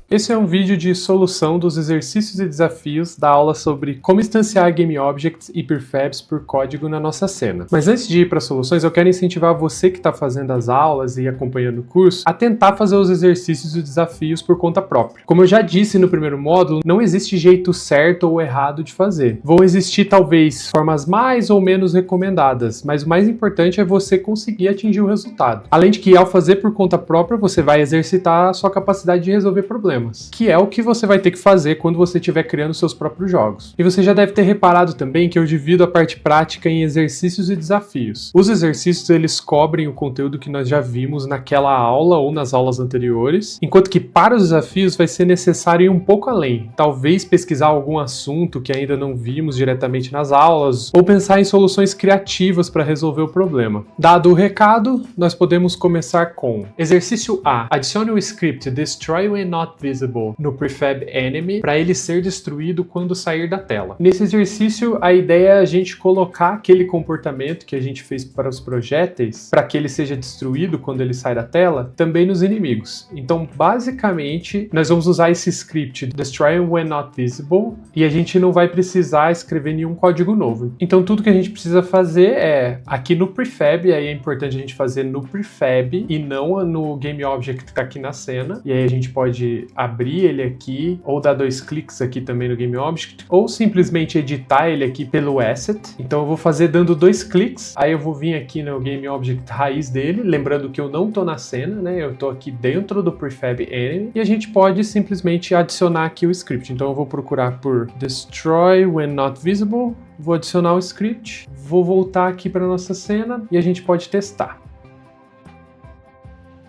Esse é um vídeo de solução dos exercícios e desafios da aula sobre como instanciar GameObjects e prefabs por código na nossa cena. Mas antes de ir para soluções, eu quero incentivar você que está fazendo as aulas e acompanhando o curso a tentar fazer os exercícios e desafios por conta própria. Como eu já disse no primeiro módulo, não existe jeito certo ou errado de fazer. Vão existir talvez formas mais ou menos recomendadas, mas o mais importante é você conseguir atingir o resultado. Além de que ao fazer por conta própria, você vai exercitar a sua capacidade de resolver problemas, que é o que você vai ter que fazer quando você estiver criando seus próprios jogos. E você já deve ter reparado também que eu divido a parte prática em exercícios e desafios. Os exercícios, eles cobrem o conteúdo que nós já vimos naquela aula ou nas aulas anteriores, enquanto que para os desafios vai ser necessário ir um pouco além. Talvez pesquisar algum assunto que ainda não vimos diretamente nas aulas, ou pensar em soluções criativas para resolver o problema. Dado o recado, nós podemos começar com exercício A. Adicione o script Destroy when not visible no prefab enemy para ele ser destruído quando sair da tela. Nesse exercício, a ideia é a gente colocar aquele comportamento que a gente fez para os projéteis, para que ele seja destruído quando ele sai da tela, também nos inimigos. Então, basicamente, nós vamos usar esse script Destroy when not visible e a gente não vai precisar escrever nenhum código novo. Então, tudo que a gente precisa fazer é, aqui no prefab, aí é importante a gente fazer no prefab e não no GameObject que está aqui na cena, e aí a gente pode abrir ele aqui, ou dar 2 cliques aqui também no GameObject, ou simplesmente editar ele aqui pelo Asset. Então eu vou fazer dando 2 cliques, aí eu vou vir aqui no GameObject raiz dele, lembrando que eu não tô na cena, né? Eu tô aqui dentro do Prefab Enemy, e a gente pode simplesmente adicionar aqui o script. Então eu vou procurar por Destroy when not visible, vou adicionar o script, vou voltar aqui para nossa cena e a gente pode testar.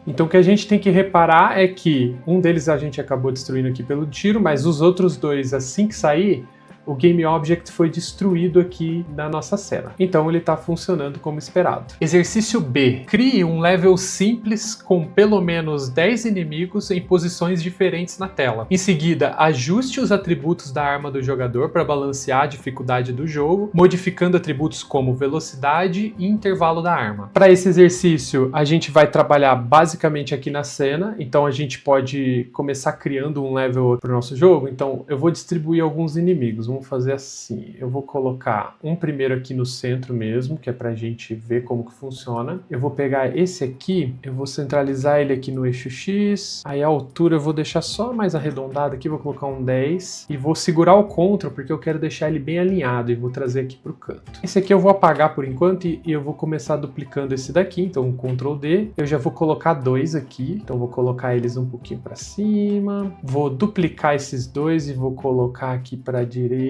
Então o que a gente tem que reparar é que um deles a gente acabou destruindo aqui pelo tiro, mas os outros dois, assim que sair, o GameObject foi destruído aqui na nossa cena. Então ele está funcionando como esperado. Exercício B. Crie um level simples com pelo menos 10 inimigos em posições diferentes na tela. Em seguida, ajuste os atributos da arma do jogador para balancear a dificuldade do jogo, modificando atributos como velocidade e intervalo da arma. Para esse exercício, a gente vai trabalhar basicamente aqui na cena, então a gente pode começar criando um level para o nosso jogo. Então eu vou distribuir alguns inimigos. Vamos fazer assim, eu vou colocar um primeiro aqui no centro mesmo, que é pra gente ver como que funciona. Eu vou pegar esse aqui, eu vou centralizar ele aqui no eixo X, aí a altura eu vou deixar só mais arredondada aqui, vou colocar um 10, e vou segurar o Ctrl, porque eu quero deixar ele bem alinhado, e vou trazer aqui pro canto. Esse aqui eu vou apagar por enquanto, e eu vou começar duplicando esse daqui, então Ctrl D, eu já vou colocar 2 aqui, então vou colocar eles um pouquinho pra cima, vou duplicar esses dois e vou colocar aqui pra direita,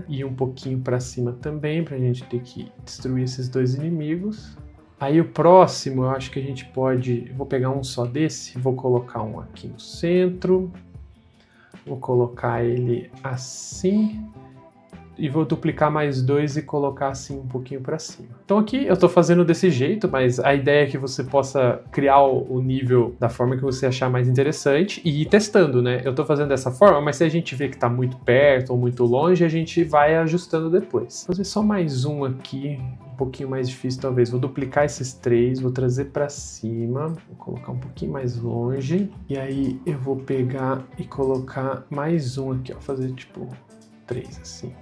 e um pouquinho para cima também, para a gente ter que destruir esses dois inimigos. Aí o próximo, eu acho que a gente pode... Vou pegar um só desse, vou colocar um aqui no centro. Vou colocar ele assim. E vou duplicar mais 2 e colocar assim um pouquinho para cima. Então aqui eu estou fazendo desse jeito, mas a ideia é que você possa criar o nível da forma que você achar mais interessante e ir testando, né? Eu estou fazendo dessa forma, mas se a gente vê que está muito perto ou muito longe, a gente vai ajustando depois. Vou fazer só mais um aqui, um pouquinho mais difícil talvez. Vou duplicar esses 3, vou trazer para cima, vou colocar um pouquinho mais longe. E aí eu vou pegar e colocar mais um aqui, ó, fazer tipo 3 assim.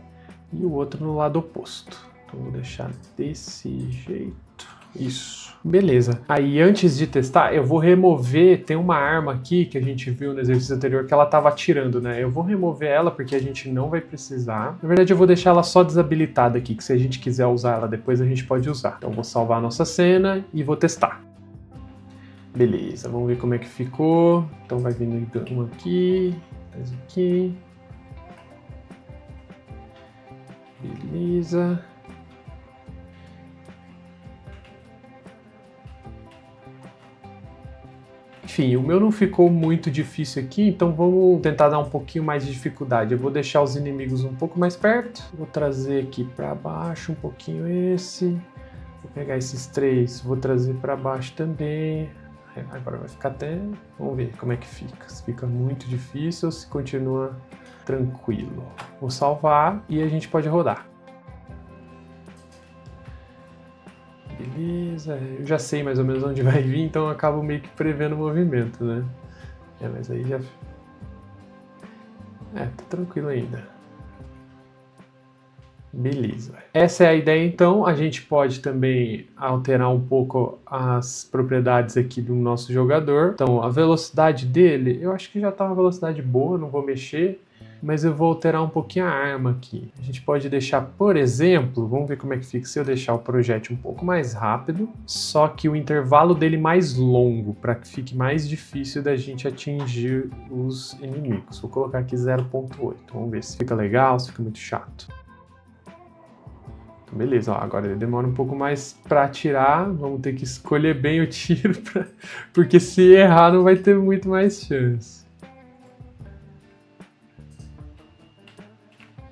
E o outro no lado oposto. Então vou deixar desse jeito. Isso. Beleza. Aí antes de testar, eu vou remover, tem uma arma aqui que a gente viu no exercício anterior que ela estava atirando, né? Eu vou remover ela porque a gente não vai precisar. Na verdade eu vou deixar ela só desabilitada aqui, que se a gente quiser usar ela depois a gente pode usar. Então vou salvar a nossa cena e vou testar. Beleza, vamos ver como é que ficou. Então vai vindo um aqui, mais aqui. Beleza. Enfim, o meu não ficou muito difícil aqui, então vamos tentar dar um pouquinho mais de dificuldade. Eu vou deixar os inimigos um pouco mais perto. Vou trazer aqui para baixo um pouquinho esse. Vou pegar esses 3, vou trazer para baixo também. Agora vai ficar até... Vamos ver como é que fica. Se fica muito difícil ou se continua tranquilo. Vou salvar e a gente pode rodar. Beleza, eu já sei mais ou menos onde vai vir, então eu acabo meio que prevendo o movimento, né? Mas aí já Tá tranquilo ainda. Beleza. Essa é a ideia, então. A gente pode também alterar um pouco as propriedades aqui do nosso jogador. Então, a velocidade dele, eu acho que já tá uma velocidade boa, não vou mexer. Mas eu vou alterar um pouquinho a arma aqui. A gente pode deixar, por exemplo, vamos ver como é que fica se eu deixar o projétil um pouco mais rápido, só que o intervalo dele mais longo, para que fique mais difícil da gente atingir os inimigos. Vou colocar aqui 0.8, vamos ver se fica legal, se fica muito chato. Então, beleza, ó, agora ele demora um pouco mais para atirar, vamos ter que escolher bem o tiro, porque se errar não vai ter muito mais chance.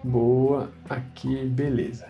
Boa, aqui, beleza.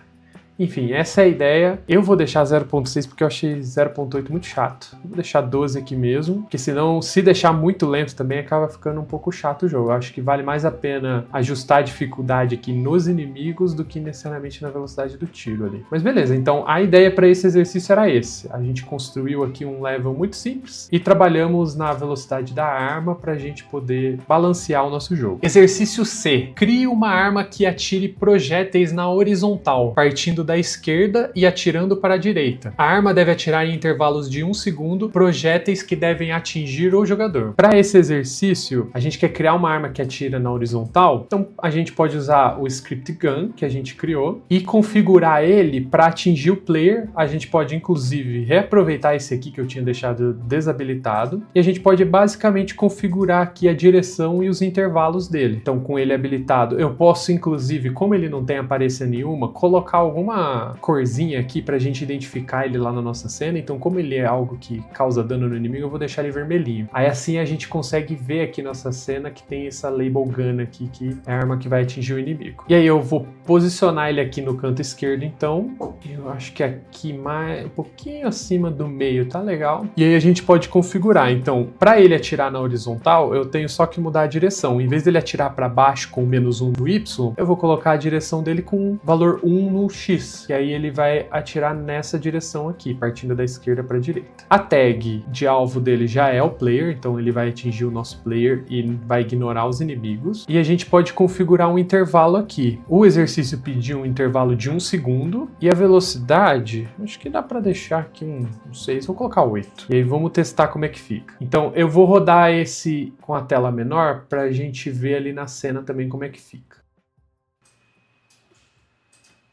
Enfim, essa é a ideia. Eu vou deixar 0.6 porque eu achei 0.8 muito chato. Vou deixar 12 aqui mesmo, porque senão, se deixar muito lento também, acaba ficando um pouco chato o jogo. Eu acho que vale mais a pena ajustar a dificuldade aqui nos inimigos do que necessariamente na velocidade do tiro ali. Mas beleza, então a ideia para esse exercício era esse. A gente construiu aqui um level muito simples e trabalhamos na velocidade da arma para a gente poder balancear o nosso jogo. Exercício C. Crie uma arma que atire projéteis na horizontal, partindo da esquerda e atirando para a direita. A arma deve atirar em intervalos de 1 segundo projéteis que devem atingir o jogador. Para esse exercício, a gente quer criar uma arma que atira na horizontal, então a gente pode usar o Script Gun que a gente criou e configurar ele para atingir o player. A gente pode inclusive reaproveitar esse aqui que eu tinha deixado desabilitado e a gente pode basicamente configurar aqui a direção e os intervalos dele. Então com ele habilitado, eu posso inclusive, como ele não tem aparência nenhuma, colocar alguma corzinha aqui pra gente identificar ele lá na nossa cena. Então como ele é algo que causa dano no inimigo, eu vou deixar ele vermelhinho. Aí assim a gente consegue ver aqui nossa cena que tem essa Label Gun aqui, que é a arma que vai atingir o inimigo. E aí eu vou posicionar ele aqui no canto esquerdo, então. Eu acho que aqui mais um pouquinho acima do meio, tá legal. E aí a gente pode configurar. Então, pra ele atirar na horizontal, eu tenho só que mudar a direção. Em vez dele atirar pra baixo com -1 no Y, eu vou colocar a direção dele com valor 1 no X. E aí ele vai atirar nessa direção aqui, partindo da esquerda para a direita. A tag de alvo dele já é o player, então ele vai atingir o nosso player e vai ignorar os inimigos. E a gente pode configurar um intervalo aqui. O exercício pediu um intervalo de 1 segundo e a velocidade, acho que dá para deixar aqui um 6, vou colocar 8. E aí vamos testar como é que fica. Então eu vou rodar esse com a tela menor para a gente ver ali na cena também como é que fica.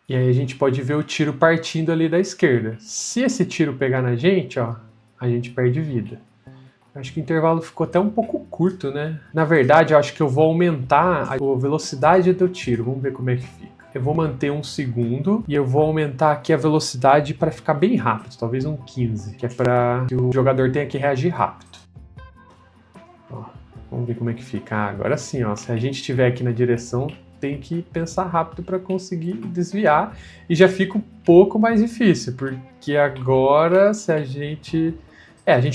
E aí a gente pode ver o tiro partindo ali da esquerda. Se esse tiro pegar na gente, ó, a gente perde vida. Acho que o intervalo ficou até um pouco curto, né? Na verdade, eu acho que eu vou aumentar a velocidade do tiro. Vamos ver como é que fica. Eu vou manter 1 segundo e eu vou aumentar aqui a velocidade para ficar bem rápido, talvez um 15, que é para que o jogador tenha que reagir rápido. Ó, vamos ver como é que fica. Agora sim, ó, se a gente estiver aqui na direção, tem que pensar rápido para conseguir desviar e já fica um pouco mais difícil, porque agora se a gente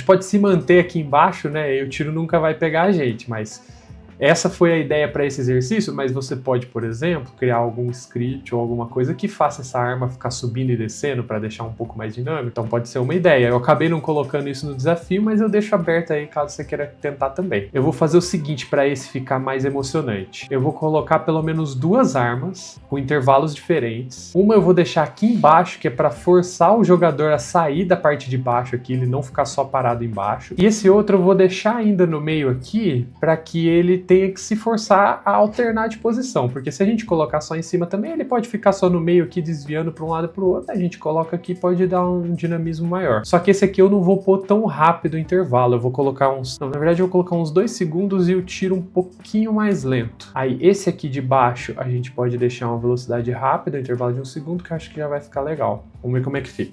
pode se manter aqui embaixo, né, e o tiro nunca vai pegar a gente, mas essa foi a ideia para esse exercício, mas você pode, por exemplo, criar algum script ou alguma coisa que faça essa arma ficar subindo e descendo para deixar um pouco mais dinâmico. Então pode ser uma ideia. Eu acabei não colocando isso no desafio, mas eu deixo aberto aí caso você queira tentar também. Eu vou fazer o seguinte para esse ficar mais emocionante. Eu vou colocar pelo menos 2 armas com intervalos diferentes. Uma eu vou deixar aqui embaixo, que é para forçar o jogador a sair da parte de baixo aqui, ele não ficar só parado embaixo. E esse outro eu vou deixar ainda no meio aqui, para que ele tenha que se forçar a alternar de posição, porque se a gente colocar só em cima também, ele pode ficar só no meio aqui desviando para um lado e para o outro, a gente coloca aqui pode dar um dinamismo maior. Só que esse aqui eu não vou pôr tão rápido o intervalo, eu vou colocar na verdade eu vou colocar uns 2 segundos e o tiro um pouquinho mais lento. Aí esse aqui de baixo a gente pode deixar uma velocidade rápida, um intervalo de 1 segundo, que eu acho que já vai ficar legal. Vamos ver como é que fica.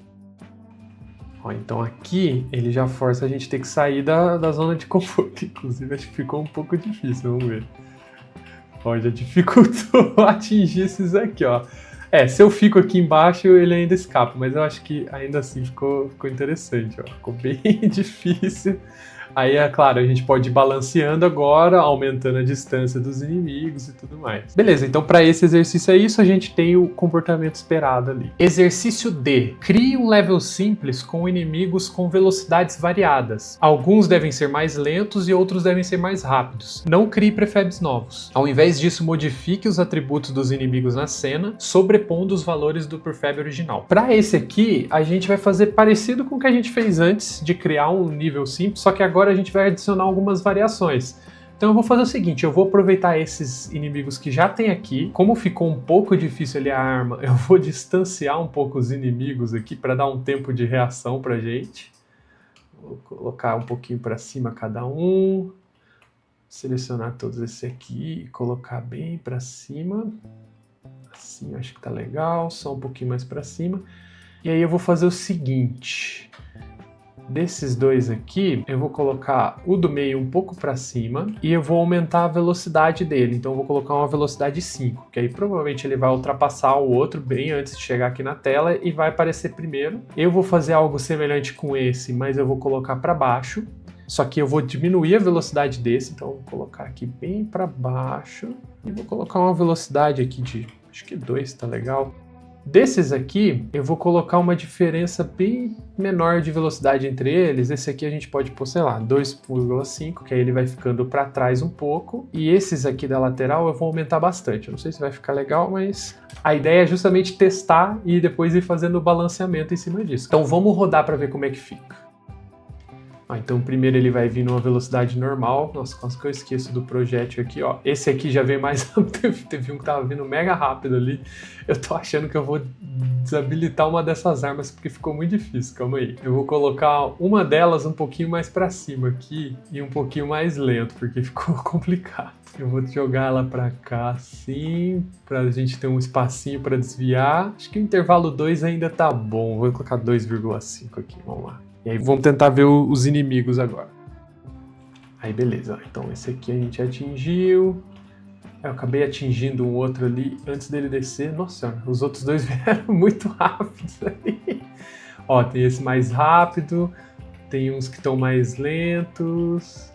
Ó, então aqui ele já força a gente ter que sair da zona de conforto. Inclusive acho que ficou um pouco difícil, vamos ver. Ó, já dificultou atingir esses aqui, ó. Se eu fico aqui embaixo ele ainda escapa, mas eu acho que ainda assim ficou interessante, ó. Ficou bem difícil Aí, é claro, a gente pode ir balanceando agora, aumentando a distância dos inimigos e tudo mais. Beleza, então para esse exercício é isso, a gente tem o comportamento esperado ali. Exercício D. Crie um level simples com inimigos com velocidades variadas. Alguns devem ser mais lentos e outros devem ser mais rápidos. Não crie prefabs novos. Ao invés disso, modifique os atributos dos inimigos na cena, sobrepondo os valores do prefab original. Para esse aqui, a gente vai fazer parecido com o que a gente fez antes de criar um nível simples, só que agora a gente vai adicionar algumas variações. Então eu vou fazer o seguinte, eu vou aproveitar esses inimigos que já tem aqui, como ficou um pouco difícil ali a arma, eu vou distanciar um pouco os inimigos aqui para dar um tempo de reação pra gente. Vou colocar um pouquinho para cima cada um, selecionar todos esses aqui e colocar bem para cima. Assim, acho que tá legal, só um pouquinho mais para cima. E aí eu vou fazer o seguinte, desses dois aqui, eu vou colocar o do meio um pouco para cima e eu vou aumentar a velocidade dele. Então eu vou colocar uma velocidade 5, que aí provavelmente ele vai ultrapassar o outro bem antes de chegar aqui na tela e vai aparecer primeiro. Eu vou fazer algo semelhante com esse, mas eu vou colocar para baixo. Só que eu vou diminuir a velocidade desse, então eu vou colocar aqui bem para baixo e vou colocar uma velocidade aqui de, acho que 2, tá legal. Desses aqui, eu vou colocar uma diferença bem menor de velocidade entre eles. Esse aqui a gente pode pôr, sei lá, 2,5, que aí ele vai ficando para trás um pouco. E esses aqui da lateral eu vou aumentar bastante. Eu não sei se vai ficar legal, mas a ideia é justamente testar e depois ir fazendo o balanceamento em cima disso. Então vamos rodar para ver como é que fica. Então primeiro ele vai vir numa velocidade normal. Nossa, quase que eu esqueço do projétil aqui, ó. Esse aqui já vem mais rápido. Teve um que tava vindo mega rápido ali. Eu tô achando que eu vou desabilitar uma dessas armas porque ficou muito difícil, calma aí. Eu vou colocar uma delas um pouquinho mais pra cima aqui e um pouquinho mais lento, porque ficou complicado. Eu vou jogar ela pra cá assim, pra gente ter um espacinho pra desviar. Acho que o intervalo 2 ainda tá bom. Vou colocar 2,5 aqui, vamos lá. E aí vamos tentar ver os inimigos agora. Aí beleza, então esse aqui a gente atingiu. Eu acabei atingindo um outro ali antes dele descer. Nossa senhora, os outros dois vieram muito rápidos ali. Ó, tem esse mais rápido, tem uns que estão mais lentos.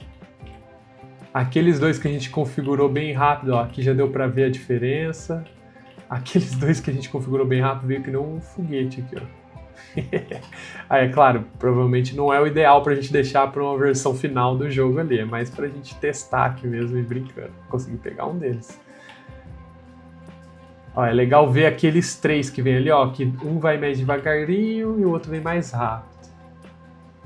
Aqueles dois que a gente configurou bem rápido, ó, aqui já deu pra ver a diferença. Aqueles dois que a gente configurou bem rápido veio que nem um foguete aqui, ó. Aí, é claro, provavelmente não é o ideal pra gente deixar pra uma versão final do jogo ali, é mais pra gente testar aqui mesmo e brincando. Consegui pegar um deles. Ó, é legal ver aqueles três que vem ali, ó, que um vai mais devagarinho e o outro vem mais rápido.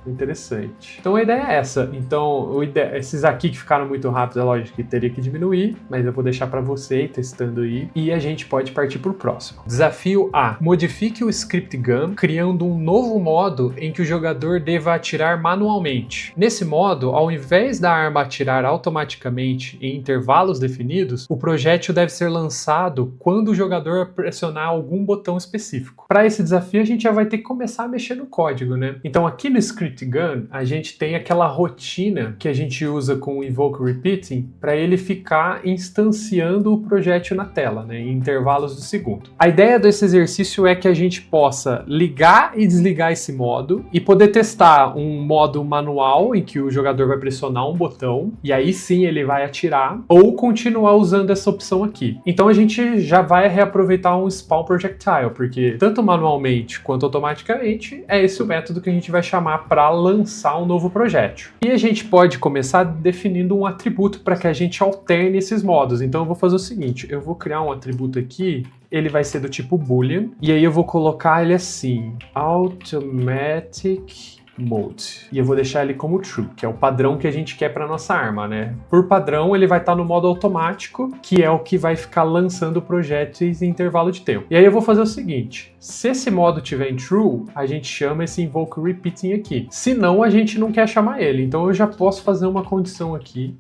Interessante. Então a ideia é essa. Então, esses aqui que ficaram muito rápidos, é lógico que teria que diminuir, mas eu vou deixar para você ir testando aí e a gente pode partir para o próximo. Desafio A. Modifique o Script Gun criando um novo modo em que o jogador deva atirar manualmente. Nesse modo, ao invés da arma atirar automaticamente em intervalos definidos, o projétil deve ser lançado quando o jogador pressionar algum botão específico. Para esse desafio, a gente já vai ter que começar a mexer no código, né? Então aqui no Script Gun, a gente tem aquela rotina que a gente usa com o Invoke Repeating para ele ficar instanciando o projétil na tela, né, em intervalos de segundo. A ideia desse exercício é que a gente possa ligar e desligar esse modo e poder testar um modo manual em que o jogador vai pressionar um botão e aí sim ele vai atirar, ou continuar usando essa opção aqui. Então a gente já vai reaproveitar um Spawn Projectile, porque tanto manualmente quanto automaticamente é esse o método que a gente vai chamar para lançar um novo projétil. E a gente pode começar definindo um atributo para que a gente alterne esses modos. Então eu vou fazer o seguinte, eu vou criar um atributo aqui, ele vai ser do tipo Boolean, e aí eu vou colocar ele assim, Automatic Mode. E eu vou deixar ele como True, que é o padrão que a gente quer para nossa arma, né? Por padrão, ele vai estar no modo automático, que é o que vai ficar lançando projéteis em intervalo de tempo. E aí eu vou fazer o seguinte, se esse modo tiver em True, a gente chama esse Invoke Repeating aqui. Se não, a gente não quer chamar ele. Então eu já posso fazer uma condição aqui,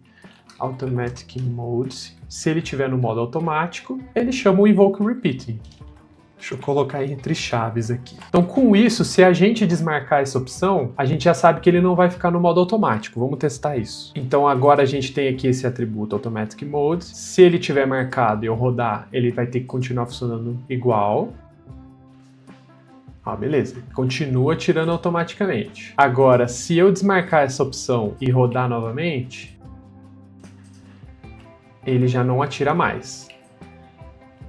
Automatic Mode. Se ele tiver no modo automático, ele chama o Invoke Repeating. Deixa eu colocar entre chaves aqui. Então, com isso, se a gente desmarcar essa opção, a gente já sabe que ele não vai ficar no modo automático. Vamos testar isso. Então, agora a gente tem aqui esse atributo Automatic Mode. Se ele tiver marcado e eu rodar, ele vai ter que continuar funcionando igual. Ah, beleza. Continua atirando automaticamente. Agora, se eu desmarcar essa opção e rodar novamente, ele já não atira mais.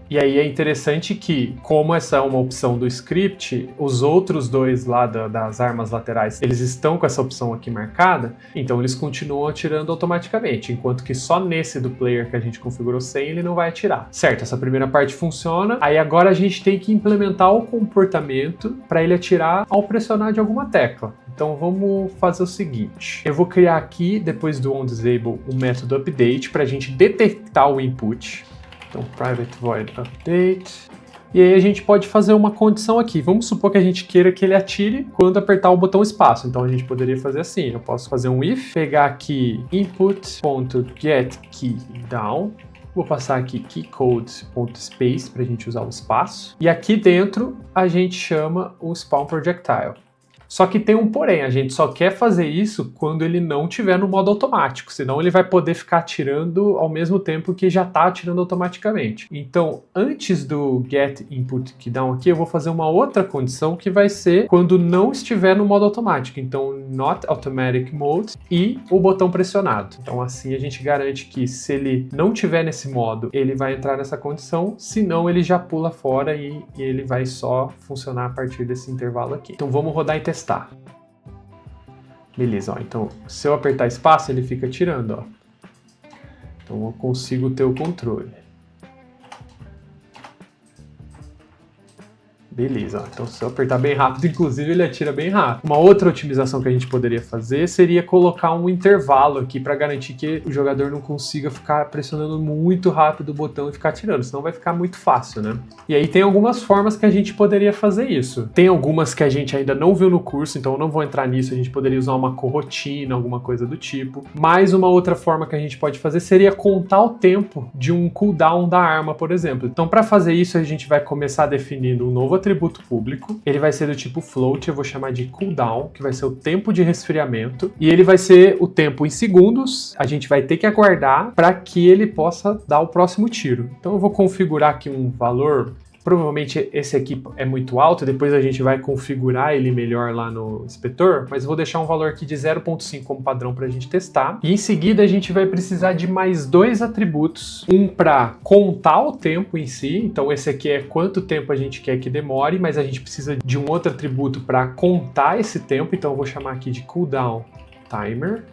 E aí é interessante que, como essa é uma opção do script, os outros dois lá das armas laterais, eles estão com essa opção aqui marcada, então eles continuam atirando automaticamente, enquanto que só nesse do player que a gente configurou sem, ele não vai atirar. Certo, essa primeira parte funciona, aí agora a gente tem que implementar o comportamento para ele atirar ao pressionar de alguma tecla. Então vamos fazer o seguinte, eu vou criar aqui, depois do onDisable, um método update para a gente detectar o input. Então, private void update. E aí a gente pode fazer uma condição aqui. Vamos supor que a gente queira que ele atire quando apertar o botão espaço. Então a gente poderia fazer assim. Eu posso fazer um if, pegar aqui input.getKeyDown. Vou passar aqui keycode.space para a gente usar o espaço. E aqui dentro a gente chama o spawn projectile. Só que tem um porém, a gente só quer fazer isso quando ele não estiver no modo automático, senão ele vai poder ficar atirando ao mesmo tempo que já está atirando automaticamente. Então, antes do getInputKeyDown aqui, eu vou fazer uma outra condição que vai ser quando não estiver no modo automático. Então, not automatic mode e o botão pressionado. Então, assim a gente garante que se ele não estiver nesse modo, ele vai entrar nessa condição, senão ele já pula fora e ele vai só funcionar a partir desse intervalo aqui. Então, vamos rodar e testar. Beleza, ó, então se eu apertar espaço ele fica tirando, ó. Então eu consigo ter o controle. Beleza, então se eu apertar bem rápido, inclusive ele atira bem rápido. Uma outra otimização que a gente poderia fazer seria colocar um intervalo aqui para garantir que o jogador não consiga ficar pressionando muito rápido o botão e ficar atirando, senão vai ficar muito fácil, né? E aí tem algumas formas que a gente poderia fazer isso. Tem algumas que a gente ainda não viu no curso, então eu não vou entrar nisso, a gente poderia usar uma corotina, alguma coisa do tipo. Mas uma outra forma que a gente pode fazer seria contar o tempo de um cooldown da arma, por exemplo. Então para fazer isso a gente vai começar definindo um novo atributo público, ele vai ser do tipo float, eu vou chamar de cooldown, que vai ser o tempo de resfriamento, e ele vai ser o tempo em segundos, a gente vai ter que aguardar para que ele possa dar o próximo tiro. Então eu vou configurar aqui um valor. Provavelmente esse aqui é muito alto, depois a gente vai configurar ele melhor lá no inspetor, mas eu vou deixar um valor aqui de 0.5 como padrão para a gente testar. E em seguida a gente vai precisar de mais dois atributos, um para contar o tempo em si, então esse aqui é quanto tempo a gente quer que demore, mas a gente precisa de um outro atributo para contar esse tempo, então eu vou chamar aqui de cooldown timer.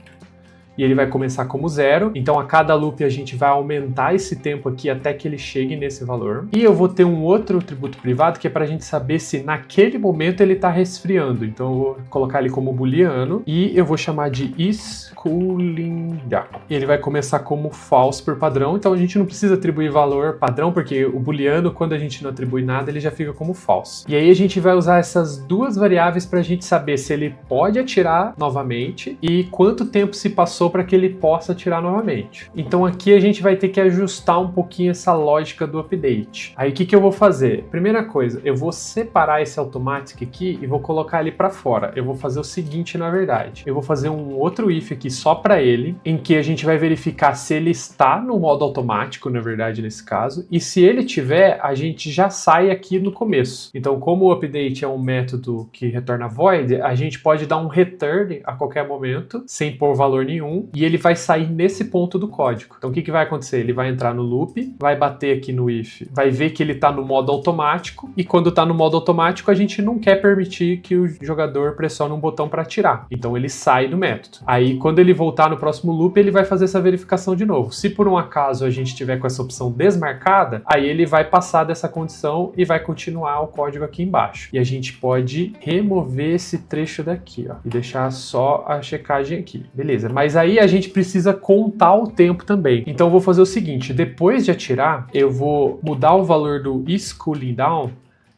E ele vai começar como 0, então a cada loop a gente vai aumentar esse tempo aqui até que ele chegue nesse valor. E eu vou ter um outro atributo privado que é para a gente saber se naquele momento ele está resfriando, então eu vou colocar ele como booleano e eu vou chamar de isCoolingDown. E ele vai começar como false por padrão, então a gente não precisa atribuir valor padrão, porque o booleano, quando a gente não atribui nada, ele já fica como false. E aí a gente vai usar essas duas variáveis para a gente saber se ele pode atirar novamente e quanto tempo se passou para que ele possa atirar novamente. Então aqui a gente vai ter que ajustar um pouquinho essa lógica do update. Aí o que eu vou fazer? Primeira coisa, eu vou separar esse automatic aqui e vou colocar ele para fora. Eu vou fazer o seguinte, na verdade. Eu vou fazer um outro if aqui só para ele, em que a gente vai verificar se ele está no modo automático, na verdade, nesse caso, e se ele tiver, a gente já sai aqui no começo. Então, como o update é um método que retorna void, a gente pode dar um return a qualquer momento, sem pôr valor nenhum, e ele vai sair nesse ponto do código. Então o que vai acontecer? Ele vai entrar no loop, vai bater aqui no if, vai ver que ele está no modo automático, e quando está no modo automático a gente não quer permitir que o jogador pressione um botão para atirar. Então ele sai do método. Aí quando ele voltar no próximo loop, ele vai fazer essa verificação de novo. Se por um acaso a gente tiver com essa opção desmarcada, aí ele vai passar dessa condição e vai continuar o código aqui embaixo. E a gente pode remover esse trecho daqui, ó, e deixar só a checagem aqui. Beleza, mas aí a gente precisa contar o tempo também. Então eu vou fazer o seguinte, depois de atirar, eu vou mudar o valor do isCoolingDown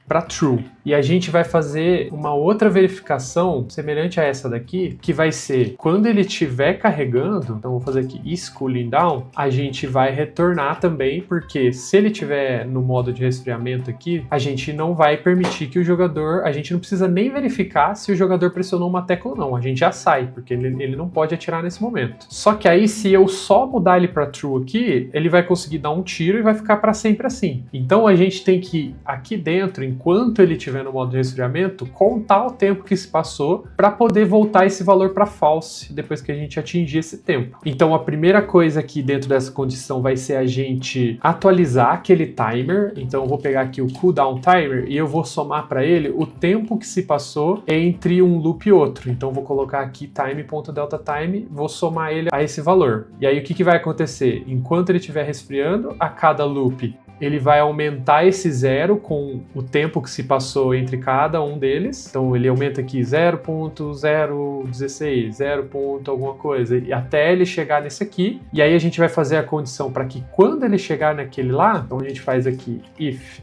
para true. E a gente vai fazer uma outra verificação semelhante a essa daqui, que vai ser quando ele estiver carregando, então vou fazer aqui isCoolingDown, a gente vai retornar também, porque se ele estiver no modo de resfriamento aqui, a gente não vai permitir que o jogador, a gente não precisa nem verificar se o jogador pressionou uma tecla ou não, a gente já sai, porque ele não pode atirar nesse momento. Só que aí se eu só mudar ele para true aqui, ele vai conseguir dar um tiro e vai ficar para sempre assim. Então a gente tem que, aqui dentro, enquanto ele estiver estiver no modo de resfriamento, contar o tempo que se passou para poder voltar esse valor para false depois que a gente atingir esse tempo. Então a primeira coisa aqui dentro dessa condição vai ser a gente atualizar aquele timer. Então eu vou pegar aqui o cooldown timer e eu vou somar para ele o tempo que se passou entre um loop e outro. Então eu vou colocar aqui time.deltaTime, vou somar ele a esse valor. E aí o que vai acontecer? Enquanto ele estiver resfriando, a cada loop ele vai aumentar esse zero com o tempo que se passou entre cada um deles. Então ele aumenta aqui 0.016, 0. alguma coisa, e até ele chegar nesse aqui. E aí a gente vai fazer a condição para que quando ele chegar naquele lá, então a gente faz aqui if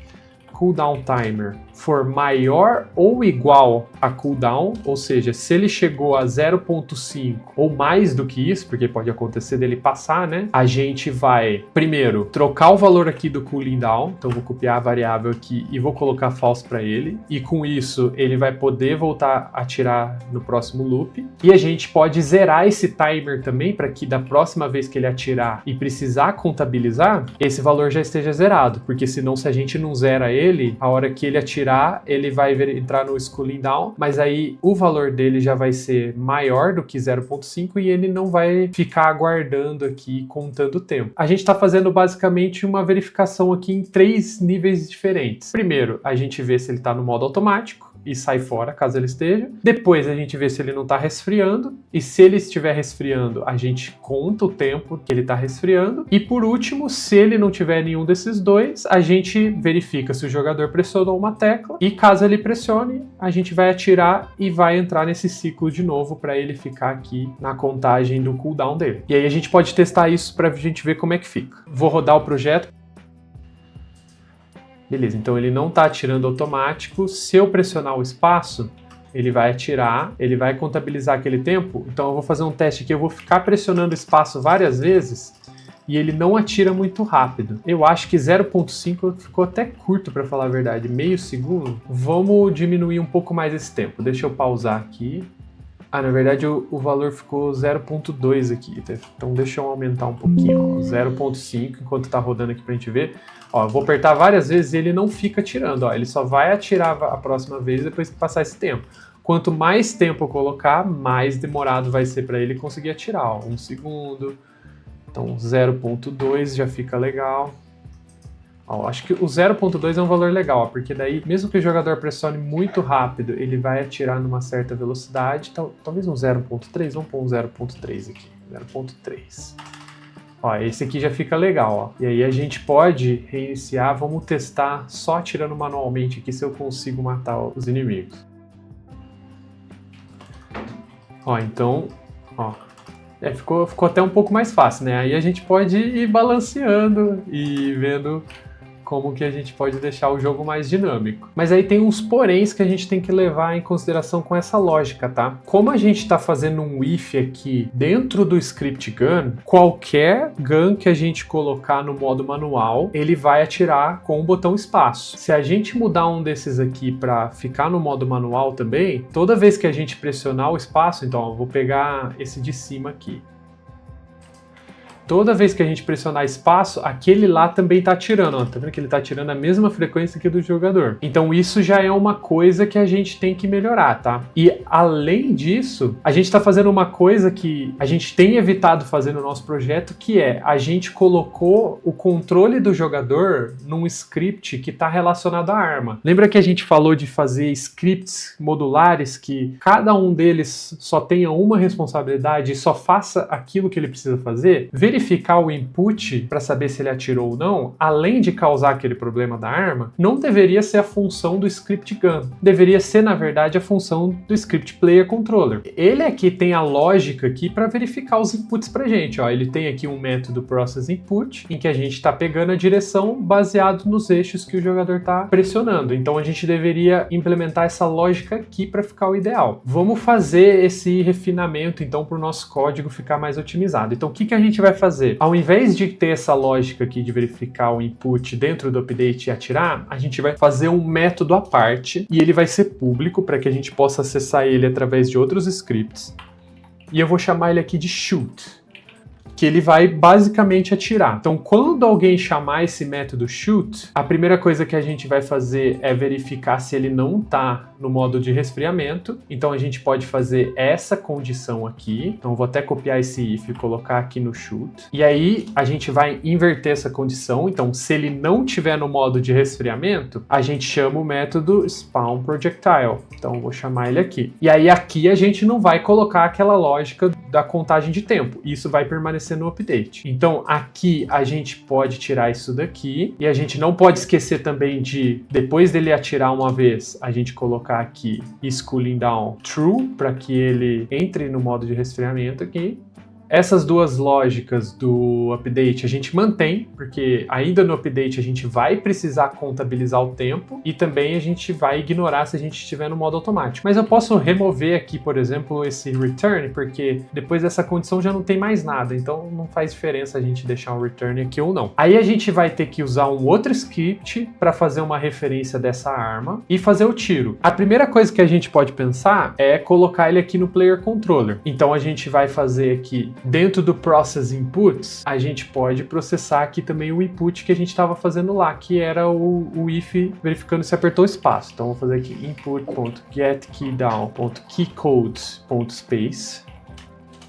cooldown timer for maior ou igual a cooldown, ou seja, se ele chegou a 0.5 ou mais do que isso, porque pode acontecer dele passar, né? A gente vai, primeiro, trocar o valor aqui do cooling down, então vou copiar a variável aqui e vou colocar false para ele, e com isso ele vai poder voltar a atirar no próximo loop, e a gente pode zerar esse timer também para que da próxima vez que ele atirar e precisar contabilizar, esse valor já esteja zerado, porque senão se a gente não zera ele, a hora que ele atirar, ele vai entrar no cooling down, mas aí o valor dele já vai ser maior do que 0.5 e ele não vai ficar aguardando aqui, contando o tempo. A gente está fazendo basicamente uma verificação aqui em 3 níveis diferentes. Primeiro, a gente vê se ele está no modo automático e sai fora, caso ele esteja. Depois a gente vê se ele não está resfriando, e se ele estiver resfriando, a gente conta o tempo que ele está resfriando. E por último, se ele não tiver nenhum desses dois, a gente verifica se o jogador pressionou uma tecla, e caso ele pressione, a gente vai atirar e vai entrar nesse ciclo de novo para ele ficar aqui na contagem do cooldown dele. E aí a gente pode testar isso para a gente ver como é que fica. Vou rodar o projeto. Beleza, então ele não está atirando automático. Se eu pressionar o espaço, ele vai atirar, ele vai contabilizar aquele tempo. Então eu vou fazer um teste aqui, eu vou ficar pressionando o espaço várias vezes e ele não atira muito rápido. Eu acho que 0.5 ficou até curto, para falar a verdade, meio segundo. Vamos diminuir um pouco mais esse tempo. Deixa eu pausar aqui. Ah, na verdade o valor ficou 0.2 aqui, então deixa eu aumentar um pouquinho, 0.5, enquanto tá rodando aqui pra gente ver. Ó, eu vou apertar várias vezes e ele não fica atirando, ó, ele só vai atirar a próxima vez depois que passar esse tempo. Quanto mais tempo eu colocar, mais demorado vai ser para ele conseguir atirar, ó, 1 segundo, então 0.2 já fica legal. Ó, acho que o 0.2 é um valor legal, ó, porque daí, mesmo que o jogador pressione muito rápido, ele vai atirar numa certa velocidade, talvez um 0.3, vamos pôr um 0.3 aqui, 0.3. Ó, esse aqui já fica legal, ó. E aí a gente pode reiniciar, vamos testar só atirando manualmente aqui se eu consigo matar os inimigos. Ó, então, ó, ficou até um pouco mais fácil, né? Aí a gente pode ir balanceando e vendo como que a gente pode deixar o jogo mais dinâmico. Mas aí tem uns poréns que a gente tem que levar em consideração com essa lógica, tá? Como a gente está fazendo um if aqui dentro do script gun, qualquer gun que a gente colocar no modo manual, ele vai atirar com o botão espaço. Se a gente mudar um desses aqui para ficar no modo manual também, toda vez que a gente pressionar o espaço, então eu vou pegar esse de cima aqui. Toda vez que a gente pressionar espaço, aquele lá também está atirando, ó. Tá vendo que ele está atirando a mesma frequência que do jogador. Então isso já é uma coisa que a gente tem que melhorar, tá? E além disso, a gente está fazendo uma coisa que a gente tem evitado fazer no nosso projeto, que é, a gente colocou o controle do jogador num script que está relacionado à arma. Lembra que a gente falou de fazer scripts modulares que cada um deles só tenha uma responsabilidade e só faça aquilo que ele precisa fazer? Verificar o input para saber se ele atirou ou não, além de causar aquele problema da arma, não deveria ser a função do script gun. Deveria ser, na verdade, a função do script player controller. Ele aqui tem a lógica aqui para verificar os inputs pra gente. Ó, ele tem aqui um método process input, em que a gente está pegando a direção baseado nos eixos que o jogador está pressionando. Então a gente deveria implementar essa lógica aqui para ficar o ideal. Vamos fazer esse refinamento então para o nosso código ficar mais otimizado. Então o que a gente vai fazer? Ao invés de ter essa lógica aqui de verificar o input dentro do update e atirar, a gente vai fazer um método à parte e ele vai ser público para que a gente possa acessar ele através de outros scripts. E eu vou chamar ele aqui de shoot. O que ele vai basicamente atirar. Então, quando alguém chamar esse método shoot, a primeira coisa que a gente vai fazer é verificar se ele não está no modo de resfriamento. Então, a gente pode fazer essa condição aqui. Então, eu vou até copiar esse if e colocar aqui no shoot. E aí, a gente vai inverter essa condição. Então, se ele não estiver no modo de resfriamento, a gente chama o método spawn projectile. Então, eu vou chamar ele aqui. E aí, aqui a gente não vai colocar aquela lógica da contagem de tempo. Isso vai permanecer no update. Então, aqui a gente pode tirar isso daqui. E a gente não pode esquecer também de, depois dele atirar uma vez, a gente colocar aqui is cooling down true, para que ele entre no modo de resfriamento aqui. Essas duas lógicas do update a gente mantém, porque ainda no update a gente vai precisar contabilizar o tempo e também a gente vai ignorar se a gente estiver no modo automático. Mas eu posso remover aqui, por exemplo, esse return, porque depois dessa condição já não tem mais nada, então não faz diferença a gente deixar um return aqui ou não. Aí a gente vai ter que usar um outro script para fazer uma referência dessa arma e fazer o tiro. A primeira coisa que a gente pode pensar é colocar ele aqui no player controller. Então a gente vai fazer aqui dentro do process inputs, a gente pode processar aqui também o input que a gente estava fazendo lá, que era o if verificando se apertou o espaço. Então, vou fazer aqui input.getKeyDown.keycodes.space.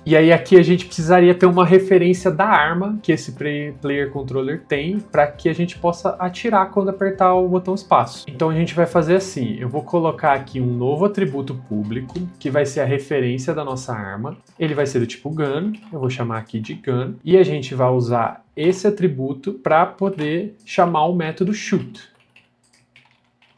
E aí aqui a gente precisaria ter uma referência da arma que esse player controller tem para que a gente possa atirar quando apertar o botão espaço. Então a gente vai fazer assim, eu vou colocar aqui um novo atributo público que vai ser a referência da nossa arma. Ele vai ser do tipo gun, eu vou chamar aqui de gun, e a gente vai usar esse atributo para poder chamar o método shoot.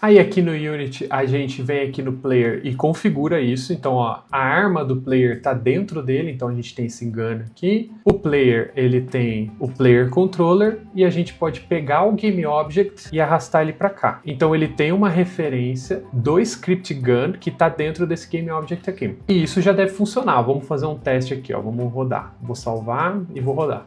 Aí aqui no Unity a gente vem aqui no player e configura isso. Então ó, a arma do player está dentro dele, então a gente tem esse gun aqui. O player ele tem o player controller e a gente pode pegar o game object e arrastar ele para cá. Então ele tem uma referência do script gun que está dentro desse game object aqui. E isso já deve funcionar. Vamos fazer um teste aqui, ó. Vamos rodar. Vou salvar e vou rodar.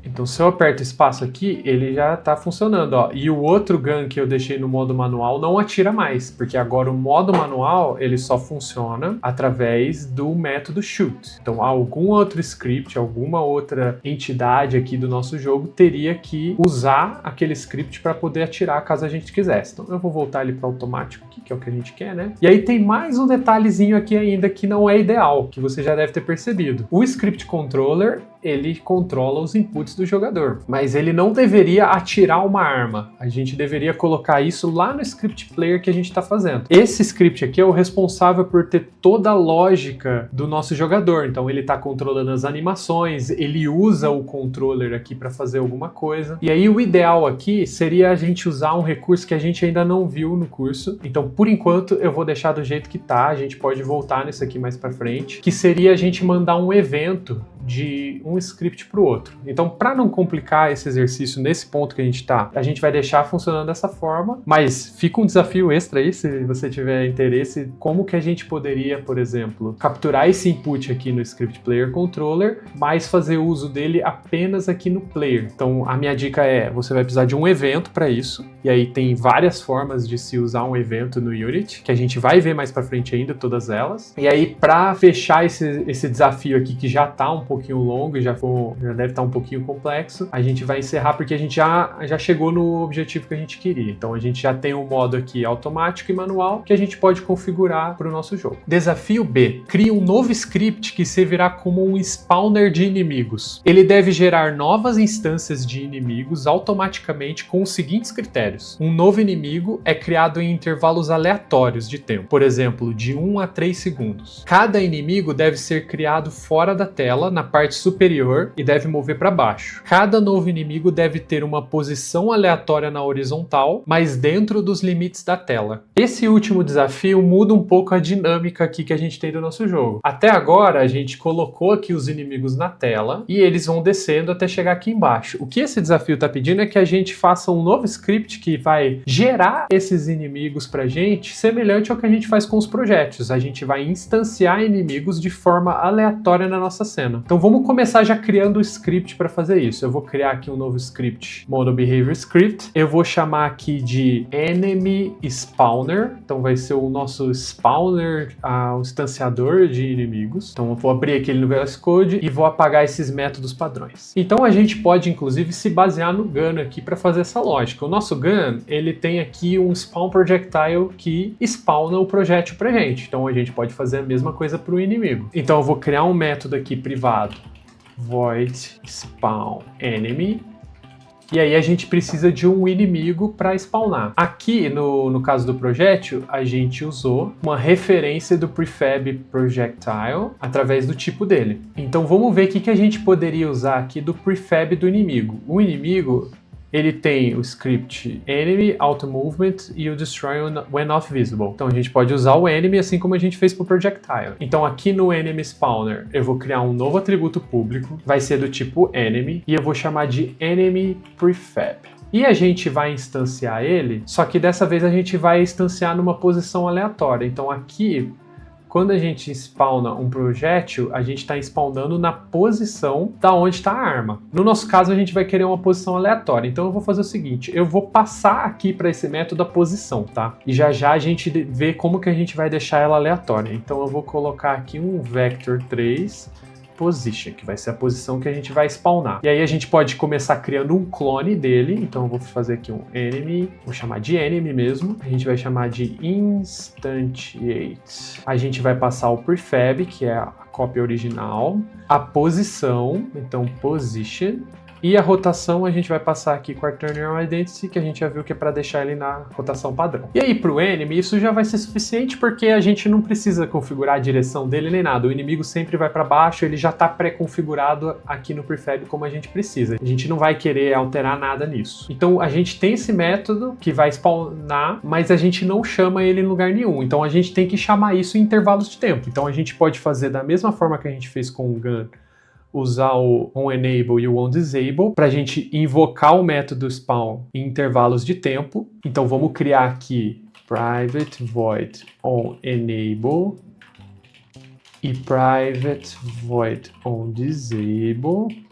Então, se eu aperto espaço aqui, ele já está funcionando, ó. E o outro gun que eu deixei no modo manual não atira mais, porque agora o modo manual, ele só funciona através do método shoot. Então, algum outro script, alguma outra entidade aqui do nosso jogo teria que usar aquele script para poder atirar caso a gente quisesse. Então, eu vou voltar ele para automático aqui, que é o que a gente quer, né? E aí tem mais um detalhezinho aqui ainda que não é ideal, que você já deve ter percebido. O script controller, ele controla os inputs do jogador, mas ele não deveria atirar uma arma. A gente deveria colocar isso lá no script player que a gente está fazendo. Esse script aqui é o responsável por ter toda a lógica do nosso jogador. Então ele está controlando as animações, ele usa o controller aqui para fazer alguma coisa. E aí o ideal aqui seria a gente usar um recurso que a gente ainda não viu no curso. Então por enquanto eu vou deixar do jeito que tá. A gente pode voltar nisso aqui mais para frente, que seria a gente mandar um evento de um script para o outro. Então, para não complicar esse exercício nesse ponto que a gente tá, a gente vai deixar funcionando dessa forma, mas fica um desafio extra aí, se você tiver interesse, como que a gente poderia, por exemplo, capturar esse input aqui no script player controller, mas fazer uso dele apenas aqui no player. Então, a minha dica é, você vai precisar de um evento para isso, e aí tem várias formas de se usar um evento no Unity, que a gente vai ver mais para frente ainda, todas elas. E aí, para fechar esse desafio aqui, que já tá um pouquinho longo e já deve estar um pouquinho complexo, a gente vai encerrar porque a gente já chegou no objetivo que a gente queria. Então a gente já tem um modo aqui automático e manual que a gente pode configurar para o nosso jogo. Desafio B. Crie um novo script que servirá como um spawner de inimigos. Ele deve gerar novas instâncias de inimigos automaticamente com os seguintes critérios. Um novo inimigo é criado em intervalos aleatórios de tempo, por exemplo, de 1 a 3 segundos. Cada inimigo deve ser criado fora da tela, na parte superior, e deve mover para baixo. Cada novo inimigo deve ter uma posição aleatória na horizontal, mas dentro dos limites da tela. Esse último desafio muda um pouco a dinâmica aqui que a gente tem do nosso jogo. Até agora a gente colocou aqui os inimigos na tela e eles vão descendo até chegar aqui embaixo. O que esse desafio está pedindo é que a gente faça um novo script que vai gerar esses inimigos pra gente, semelhante ao que a gente faz com os projéteis. A gente vai instanciar inimigos de forma aleatória na nossa cena. Então vamos começar já criando o script para fazer isso. Eu vou criar aqui um novo script, Model Behavior Script. Eu vou chamar aqui de Enemy Spawner. Então vai ser o nosso spawner, o instanciador de inimigos. Então eu vou abrir aquele no VS Code e vou apagar esses métodos padrões. Então a gente pode inclusive se basear no gun aqui para fazer essa lógica. O nosso gun, ele tem aqui um spawn projectile que spawna o projétil pra gente. Então a gente pode fazer a mesma coisa para o inimigo. Então eu vou criar um método aqui privado, void spawn enemy. E aí a gente precisa de um inimigo para spawnar. Aqui, no caso do projétil, a gente usou uma referência do prefab projectile através do tipo dele. Então vamos ver o que a gente poderia usar aqui do prefab do inimigo. O inimigo, ele tem o script enemy, auto movement e o destroy when not visible. Então a gente pode usar o enemy assim como a gente fez para o projectile. Então aqui no enemy spawner eu vou criar um novo atributo público, vai ser do tipo enemy e eu vou chamar de enemy prefab. E a gente vai instanciar ele, só que dessa vez a gente vai instanciar numa posição aleatória. Então aqui, quando a gente spawna um projétil, a gente está spawnando na posição da onde está a arma. No nosso caso, a gente vai querer uma posição aleatória. Então eu vou fazer o seguinte, eu vou passar aqui para esse método a posição, tá? E já a gente vê como que a gente vai deixar ela aleatória. Então eu vou colocar aqui um vector 3 position, que vai ser a posição que a gente vai spawnar. E aí a gente pode começar criando um clone dele. Então eu vou fazer aqui um enemy, vou chamar de enemy mesmo. A gente vai chamar de instantiate. A gente vai passar o prefab, que é a cópia original, a posição, então position, e a rotação a gente vai passar aqui com a Quaternion Identity, que a gente já viu que é para deixar ele na rotação padrão. E aí para o enemy isso já vai ser suficiente porque a gente não precisa configurar a direção dele nem nada. O inimigo sempre vai para baixo, ele já está pré-configurado aqui no prefab como a gente precisa. A gente não vai querer alterar nada nisso. Então a gente tem esse método que vai spawnar, mas a gente não chama ele em lugar nenhum. Então a gente tem que chamar isso em intervalos de tempo. Então a gente pode fazer da mesma forma que a gente fez com o gun, usar o onEnable e o onDisable para a gente invocar o método spawn em intervalos de tempo. Então vamos criar aqui private void onEnable e private void onDisable.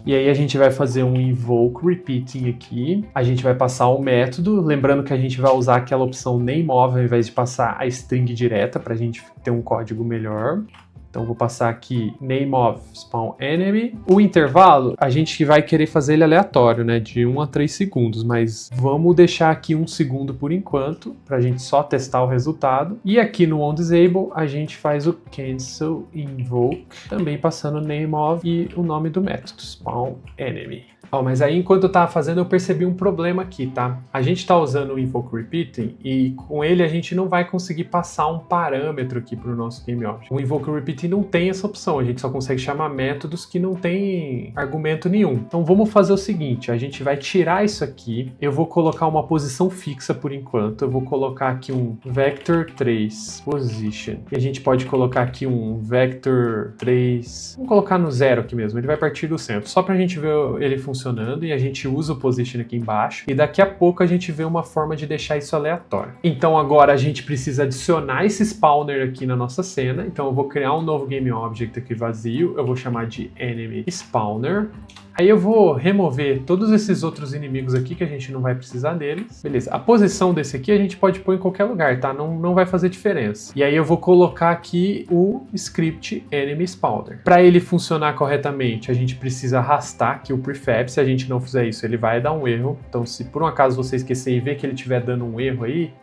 E aí a gente vai fazer um invoke repeating aqui. A gente vai passar o método, lembrando que a gente vai usar aquela opção nameOf ao invés de passar a string direta para a gente ter um código melhor. Então vou passar aqui nameOf spawn enemy. O intervalo, a gente vai querer fazer ele aleatório, né? De 1 a 3 segundos, mas vamos deixar aqui 1 segundo por enquanto, para a gente só testar o resultado. E aqui no onDisable, a gente faz o cancel invoke, também passando nameOf e o nome do método, spawn enemy. Mas aí enquanto eu tava fazendo eu percebi um problema aqui, tá? A gente tá usando o invoke repeating e com ele a gente não vai conseguir passar um parâmetro aqui pro nosso GameObject. O invoke repeating não tem essa opção, a gente só consegue chamar métodos que não tem argumento nenhum. Então vamos fazer o seguinte, a gente vai tirar isso aqui, eu vou colocar uma posição fixa por enquanto, eu vou colocar aqui um vector 3 position e a gente pode colocar aqui um vector 3, vamos colocar no 0 aqui mesmo, ele vai partir do centro, só pra gente ver ele funcionando e a gente usa o position aqui embaixo e daqui a pouco a gente vê uma forma de deixar isso aleatório. Então agora a gente precisa adicionar esse spawner aqui na nossa cena, então eu vou criar um novo GameObject aqui vazio, eu vou chamar de enemy spawner. Aí eu vou remover todos esses outros inimigos aqui que a gente não vai precisar deles. Beleza, a posição desse aqui a gente pode pôr em qualquer lugar, tá? Não vai fazer diferença. E aí eu vou colocar aqui o script enemy spawner. Para ele funcionar corretamente, a gente precisa arrastar aqui o prefab. Se a gente não fizer isso, ele vai dar um erro. Então se por um acaso você esquecer e ver que ele estiver dando um erro aí,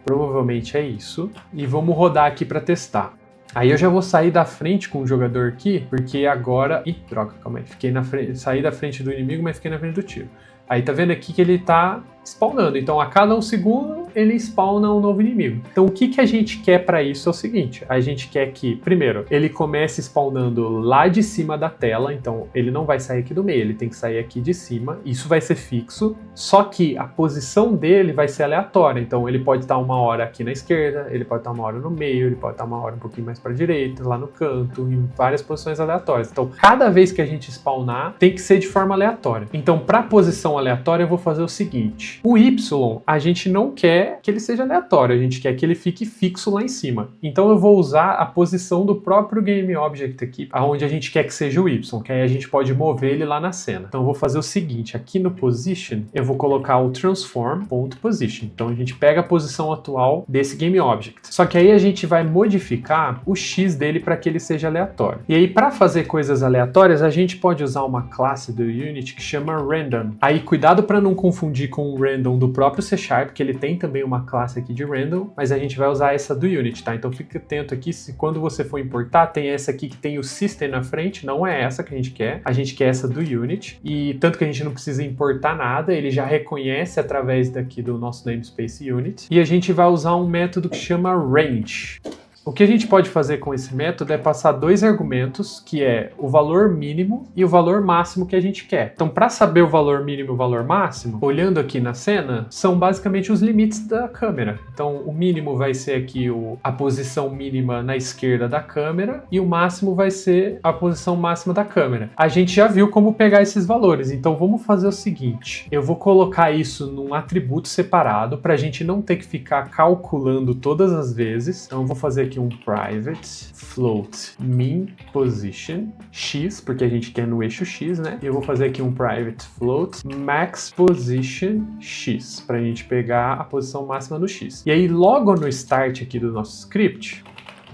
provavelmente é isso. E vamos rodar aqui para testar. Aí eu já vou sair da frente com o jogador aqui, porque agora... Ih, droga, calma aí. Fiquei na frente, saí da frente do inimigo, mas fiquei na frente do tiro. Aí tá vendo aqui que ele tá spawnando. Então a cada 1 segundo ele spawna um novo inimigo. Então o que a gente quer para isso é o seguinte. A gente quer que, primeiro, ele comece spawnando lá de cima da tela. Então ele não vai sair aqui do meio, ele tem que sair aqui de cima. Isso vai ser fixo. Só que a posição dele vai ser aleatória. Então ele pode estar uma hora aqui na esquerda, ele pode estar uma hora no meio, ele pode estar uma hora um pouquinho mais para a direita, lá no canto, em várias posições aleatórias. Então cada vez que a gente spawnar, tem que ser de forma aleatória. Então para a posição aleatória, eu vou fazer o seguinte. O Y, a gente não quer que ele seja aleatório, a gente quer que ele fique fixo lá em cima. Então eu vou usar a posição do próprio GameObject aqui, aonde a gente quer que seja o Y, que aí a gente pode mover ele lá na cena. Então eu vou fazer o seguinte, aqui no Position, eu vou colocar o transform.position. Então a gente pega a posição atual desse GameObject. Só que aí a gente vai modificar o X dele para que ele seja aleatório. E aí para fazer coisas aleatórias, a gente pode usar uma classe do Unity que chama Random. Aí cuidado para não confundir com o Random do próprio C#, que ele tem também uma classe aqui de Random, mas a gente vai usar essa do Unity, tá? Então fique atento aqui, se quando você for importar, tem essa aqui que tem o System na frente, não é essa que a gente quer essa do Unity, e tanto que a gente não precisa importar nada, ele já reconhece através daqui do nosso namespace Unity, e a gente vai usar um método que chama Range. O que a gente pode fazer com esse método é passar dois argumentos, que é o valor mínimo e o valor máximo que a gente quer. Então, para saber o valor mínimo e o valor máximo, olhando aqui na cena, são basicamente os limites da câmera. Então, o mínimo vai ser aqui a posição mínima na esquerda da câmera e o máximo vai ser a posição máxima da câmera. A gente já viu como pegar esses valores, então vamos fazer o seguinte. Eu vou colocar isso num atributo separado para a gente não ter que ficar calculando todas as vezes. Então, eu vou fazer aqui um private float min position x, porque a gente quer no eixo x, né? E eu vou fazer aqui um private float max position x, para a gente pegar a posição máxima no x. E aí logo no start aqui do nosso script,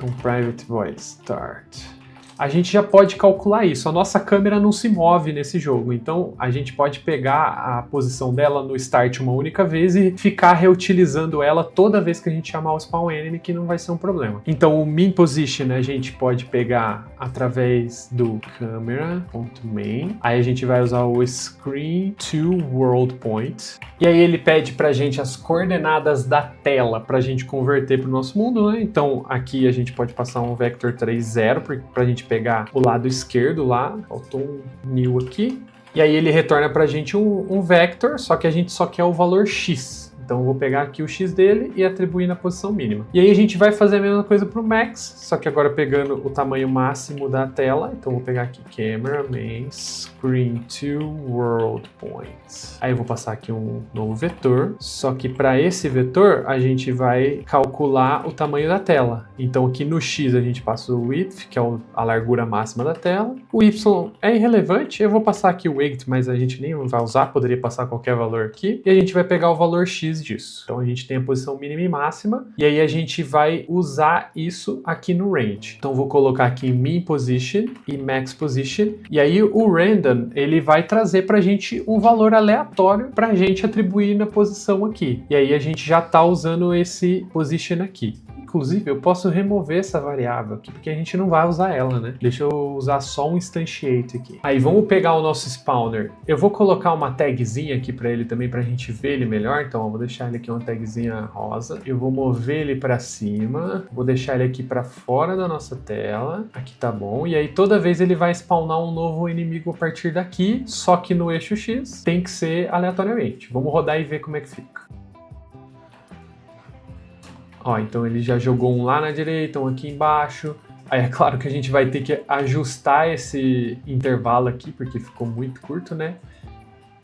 um private void start, a gente já pode calcular isso. A nossa câmera não se move nesse jogo, então a gente pode pegar a posição dela no start uma única vez e ficar reutilizando ela toda vez que a gente chamar o spawn enemy, que não vai ser um problema. Então o min position a gente pode pegar através do camera.main, aí a gente vai usar o screen to world point, e aí ele pede pra gente as coordenadas da tela pra gente converter pro nosso mundo, né? Então aqui a gente pode passar um vector 3,0 pra gente pegar o lado esquerdo lá, faltou um new aqui, e aí ele retorna pra gente um vector, só que a gente só quer o valor x. Então eu vou pegar aqui o x dele e atribuir na posição mínima. E aí a gente vai fazer a mesma coisa para o max, só que agora pegando o tamanho máximo da tela. Então eu vou pegar aqui camera main screen to world points. Aí eu vou passar aqui um novo vetor, só que para esse vetor a gente vai calcular o tamanho da tela. Então aqui no x a gente passa o width, que é a largura máxima da tela. O y é irrelevante, eu vou passar aqui o weight, mas a gente nem vai usar, poderia passar qualquer valor aqui. E a gente vai pegar o valor x disso. Então a gente tem a posição mínima e máxima, e aí a gente vai usar isso aqui no range. Então vou colocar aqui min position e max position, e aí o random ele vai trazer pra gente um valor aleatório pra gente atribuir na posição aqui. E aí a gente já tá usando esse position aqui. Inclusive, eu posso remover essa variável aqui, porque a gente não vai usar ela, né? Deixa eu usar só um instantiate aqui. Aí, vamos pegar o nosso spawner. Eu vou colocar uma tagzinha aqui para ele também, para a gente ver ele melhor. Então, eu vou deixar ele aqui uma tagzinha rosa. Eu vou mover ele para cima. Vou deixar ele aqui para fora da nossa tela. Aqui tá bom. E aí, toda vez ele vai spawnar um novo inimigo a partir daqui, só que no eixo X tem que ser aleatoriamente. Vamos rodar e ver como é que fica. Ó, então ele já jogou um lá na direita, um aqui embaixo. Aí é claro que a gente vai ter que ajustar esse intervalo aqui, porque ficou muito curto, né?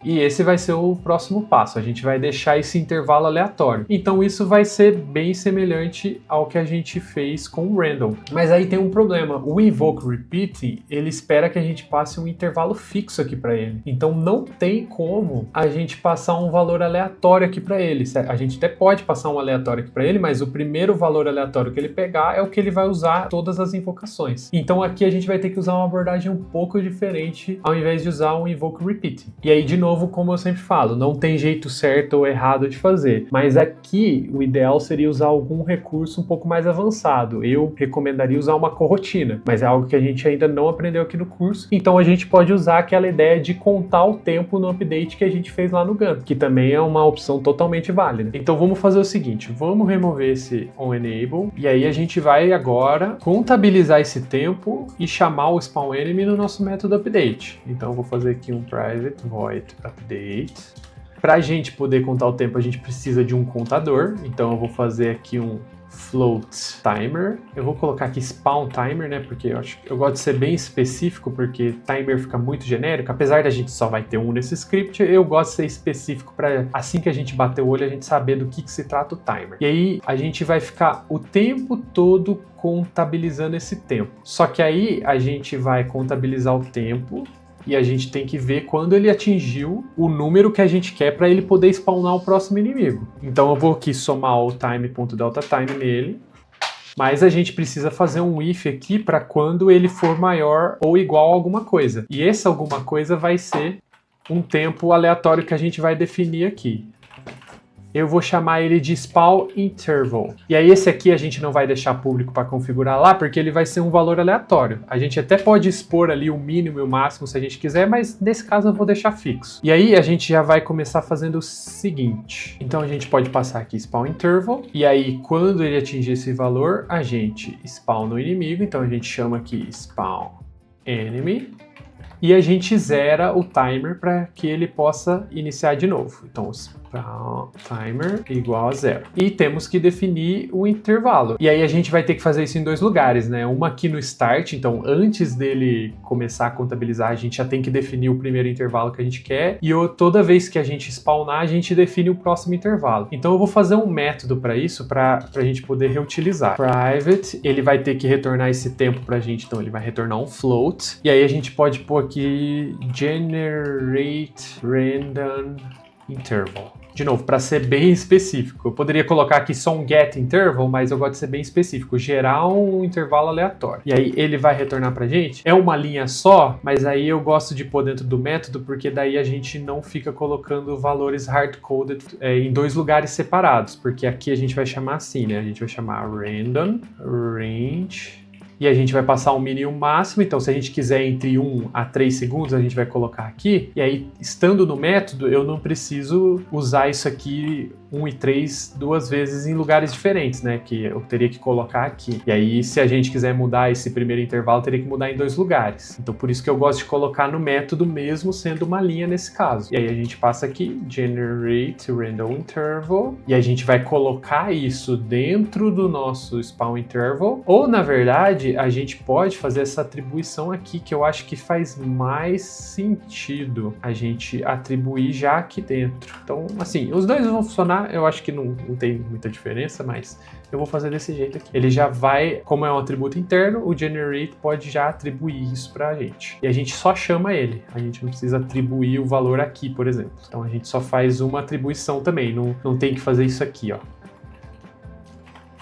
E esse vai ser o próximo passo, a gente vai deixar esse intervalo aleatório. Então isso vai ser bem semelhante ao que a gente fez com o random. Mas aí tem um problema, o invoke repeating, ele espera que a gente passe um intervalo fixo aqui para ele. Então não tem como a gente passar um valor aleatório aqui para ele. A gente até pode passar um aleatório aqui para ele, mas o primeiro valor aleatório que ele pegar é o que ele vai usar todas as invocações. Então aqui a gente vai ter que usar uma abordagem um pouco diferente, ao invés de usar um invoke repeating. E aí de novo, como eu sempre falo, não tem jeito certo ou errado de fazer, mas aqui o ideal seria usar algum recurso um pouco mais avançado. Eu recomendaria usar uma corotina, mas é algo que a gente ainda não aprendeu aqui no curso, então a gente pode usar aquela ideia de contar o tempo no update que a gente fez lá no Gantt, que também é uma opção totalmente válida. Então vamos fazer o seguinte, vamos remover esse onEnable, e aí a gente vai agora contabilizar esse tempo e chamar o spawn enemy no nosso método update. Então eu vou fazer aqui um private void update, Para a gente poder contar o tempo, a gente precisa de um contador. Então eu vou fazer aqui um float timer. Eu vou colocar aqui spawn timer, né? Porque eu gosto de ser bem específico, porque timer fica muito genérico. Apesar da gente só vai ter um nesse script, eu gosto de ser específico para assim que a gente bater o olho, a gente saber do que se trata o timer. E aí a gente vai ficar o tempo todo contabilizando esse tempo. Só que aí a gente vai contabilizar o tempo e a gente tem que ver quando ele atingiu o número que a gente quer para ele poder spawnar o próximo inimigo. Então eu vou aqui somar o time.deltaTime nele, mas a gente precisa fazer um if aqui para quando ele for maior ou igual a alguma coisa. E esse alguma coisa vai ser um tempo aleatório que a gente vai definir aqui. Eu vou chamar ele de spawn interval. E aí esse aqui a gente não vai deixar público para configurar lá, porque ele vai ser um valor aleatório. A gente até pode expor ali o mínimo e o máximo se a gente quiser, mas nesse caso eu vou deixar fixo. E aí a gente já vai começar fazendo o seguinte. Então a gente pode passar aqui spawn interval, e aí quando ele atingir esse valor, a gente spawna o inimigo, então a gente chama aqui spawn enemy. E a gente zera o timer para que ele possa iniciar de novo. Então, spawn timer igual a 0. E temos que definir o intervalo. E aí a gente vai ter que fazer isso em dois lugares, né? Uma aqui no start, então antes dele começar a contabilizar, a gente já tem que definir o primeiro intervalo que a gente quer. E toda vez que a gente spawnar, a gente define o próximo intervalo. Então eu vou fazer um método para isso, para a gente poder reutilizar. Private, ele vai ter que retornar esse tempo para a gente, então ele vai retornar um float. E aí a gente pode pôr aqui generate random interval. De novo, para ser bem específico. Eu poderia colocar aqui só um get interval, mas eu gosto de ser bem específico. Gerar um intervalo aleatório. E aí ele vai retornar pra gente. É uma linha só, mas aí eu gosto de pôr dentro do método, porque daí a gente não fica colocando valores hard-coded em dois lugares separados. Porque aqui a gente vai chamar assim, né? A gente vai chamar random range. E a gente vai passar um mínimo e um máximo, então se a gente quiser entre 1 a 3 segundos, a gente vai colocar aqui. E aí, estando no método, eu não preciso usar isso aqui 1 e 3 duas vezes em lugares diferentes, né? Que eu teria que colocar aqui. E aí, se a gente quiser mudar esse primeiro intervalo, teria que mudar em dois lugares. Então, por isso que eu gosto de colocar no método mesmo sendo uma linha nesse caso. E aí a gente passa aqui, generate random interval, e a gente vai colocar isso dentro do nosso spawn interval, ou na verdade, a gente pode fazer essa atribuição aqui, que eu acho que faz mais sentido a gente atribuir já aqui dentro. Então, assim, os dois vão funcionar, eu acho que não tem muita diferença, mas eu vou fazer desse jeito aqui. Ele já vai, como é um atributo interno, o generate pode já atribuir isso pra gente. E a gente só chama ele, a gente não precisa atribuir o valor aqui, por exemplo. Então a gente só faz uma atribuição também, não tem que fazer isso aqui, ó.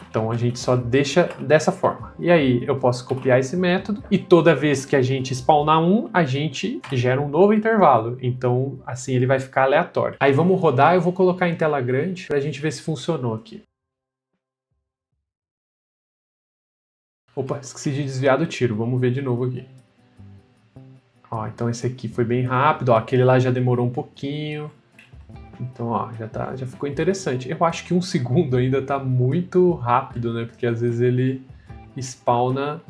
Então a gente só deixa dessa forma. E aí eu posso copiar esse método e toda vez que a gente spawnar um, a gente gera um novo intervalo. Então assim ele vai ficar aleatório. Aí vamos rodar, eu vou colocar em tela grande para a gente ver se funcionou aqui. Opa, esqueci de desviar do tiro. Vamos ver de novo aqui. Ó, então esse aqui foi bem rápido. Ó, aquele lá já demorou um pouquinho. Então, ó, já ficou interessante. Eu acho que 1 segundo ainda tá muito rápido, né? Porque às vezes ele spawna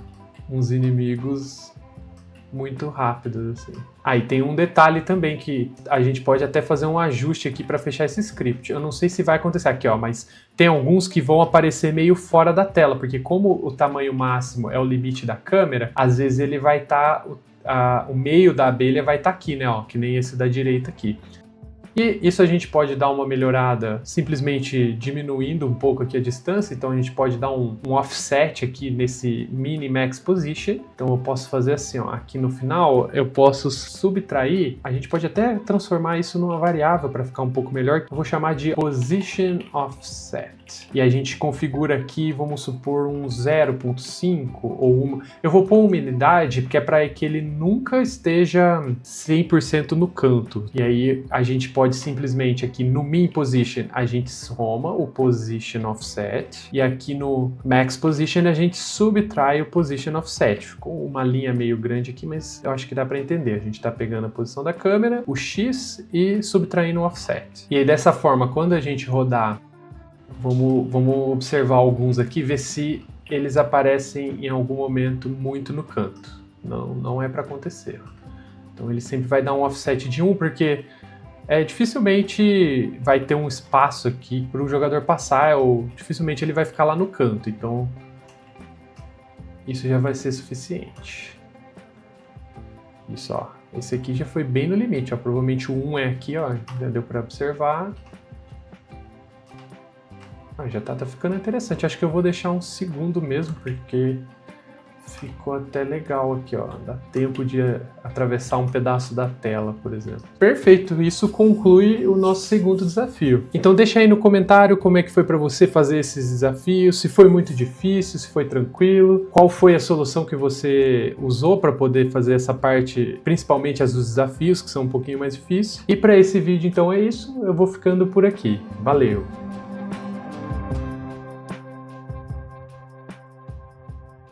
uns inimigos muito rápidos, assim. Ah, e tem um detalhe também que a gente pode até fazer um ajuste aqui para fechar esse script. Eu não sei se vai acontecer aqui, ó, mas tem alguns que vão aparecer meio fora da tela, porque como o tamanho máximo é o limite da câmera, às vezes ele vai estar... o meio da abelha vai estar aqui, né? Ó, que nem esse da direita aqui. E isso a gente pode dar uma melhorada simplesmente diminuindo um pouco aqui a distância, então a gente pode dar um offset aqui nesse mini max position. Então eu posso fazer assim, ó, aqui no final eu posso subtrair, a gente pode até transformar isso numa variável para ficar um pouco melhor, eu vou chamar de position offset. E a gente configura aqui, vamos supor, um 0.5 ou uma. Eu vou pôr uma unidade, porque é para que ele nunca esteja 100% no canto. E aí a gente pode simplesmente aqui no min position a gente soma o position offset e aqui no max position a gente subtrai o position offset. Ficou uma linha meio grande aqui, mas eu acho que dá para entender. A gente está pegando a posição da câmera, o X e subtraindo o offset. E aí dessa forma, quando a gente rodar, vamos observar alguns aqui, ver se eles aparecem em algum momento muito no canto. Não é para acontecer. Então ele sempre vai dar um offset de 1, porque dificilmente vai ter um espaço aqui para o jogador passar, ou dificilmente ele vai ficar lá no canto, então isso já vai ser suficiente. Isso, ó. Esse aqui já foi bem no limite, ó. Provavelmente o 1 é aqui, ó. Já deu para observar. Já tá ficando interessante. Acho que eu vou deixar um segundo mesmo, porque ficou até legal aqui, ó. Dá tempo de atravessar um pedaço da tela, por exemplo. Perfeito, isso conclui o nosso segundo desafio. Então deixa aí no comentário como é que foi para você fazer esses desafios, se foi muito difícil, se foi tranquilo, qual foi a solução que você usou para poder fazer essa parte, principalmente as dos desafios, que são um pouquinho mais difíceis. E para esse vídeo então é isso, eu vou ficando por aqui. Valeu!